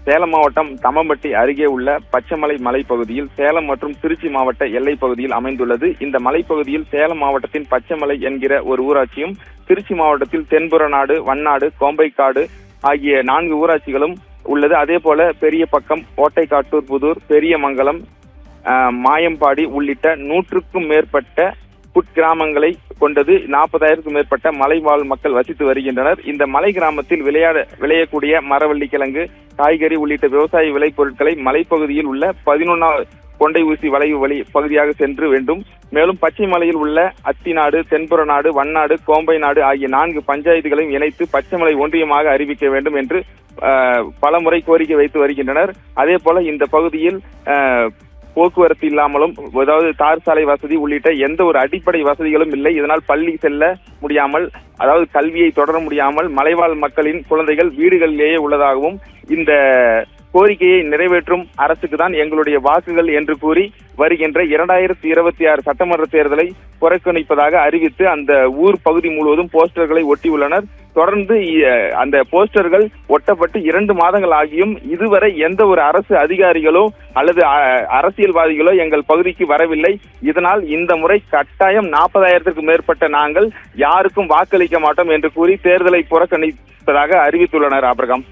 சேலம் மாவட்டம் தம்மம்பட்டி அருகே உள்ள பச்சைமலை மலைப்பகுதியில் சேலம் மற்றும் திருச்சி மாவட்ட எல்லைப் பகுதியில் அமைந்துள்ளது. இந்த மலைப்பகுதியில் சேலம் மாவட்டத்தின் பச்சைமலை என்கிற ஒரு ஊராட்சியும், திருச்சி மாவட்டத்தில் தென்புறநாடு, வண்ணாடு, கோம்பைக்காடு ஆகிய 4 ஊராட்சிகளும் உள்ளது. அதே போல பெரிய பக்கம், ஓட்டைக்காட்டூர் புதூர், பெரியமங்கலம், மாயம்பாடி உள்ளிட்ட 100க்கும் மேற்பட்ட குக்கிராமங்களை கொண்டது. 40,000க்கும் மேற்பட்ட மலைவாழ் மக்கள் வசித்து வருகின்றனர். இந்த மலை கிராமத்தில் விளையக்கூடிய மரவள்ளி கிழங்கு, காய்கறி உள்ளிட்ட விவசாய விளைபொருட்களை மலைப்பகுதியில் உள்ள 11 கொண்டை ஊசி வளைவு வழி பகுதியாக சென்று வேண்டும். மேலும் பச்சை மலையில் உள்ள அத்திநாடு, தென்புறநாடு, வண்ணாடு, கோம்பை நாடு ஆகிய 4 பஞ்சாயத்துகளையும் இணைத்து பச்சைமலை ஒன்றியமாக அறிவிக்க வேண்டும் என்று பலமுறை கோரிக்கை வைத்து வருகின்றனர். அதே போல இந்த பகுதியில் போக்குவரத்து இல்லாமலும், அதாவது தார் சாலை வசதி உள்ளிட்ட எந்த ஒரு அடிப்படை வசதிகளும் இல்லை. இதனால் பள்ளி செல்ல முடியாமல், அதாவது கல்வியை தொடர முடியாமல் மலைவாழ் மக்களின் குழந்தைகள் வீடுகளிலேயே உள்ளதாகவும், இந்த கோரிக்கையை நிறைவேற்றும் அரசுக்கு தான் எங்களுடைய வாக்குகள் என்று கூறி வருகின்ற 2026 சட்டமன்ற தேர்தலை புறக்கணிப்பதாக அறிவித்து அந்த ஊர் பகுதி முழுவதும் போஸ்டர்களை ஒட்டியுள்ளனர். தொடர்ந்து அந்த போஸ்டர்கள் ஒட்டப்பட்டு 2 மாதங்கள் ஆகியும் இதுவரை எந்த ஒரு அரசு அதிகாரிகளோ அல்லது அரசியல்வாதிகளோ எங்கள் பகுதிக்கு வரவில்லை. இதனால் இந்த முறை கட்டாயம் 40,000க்கும் மேற்பட்ட நாங்கள் யாருக்கும் வாக்களிக்க மாட்டோம் என்று கூறி தேர்தலை புறக்கணிப்பதாக அறிவித்துள்ளனர். ஆபிரகாம்.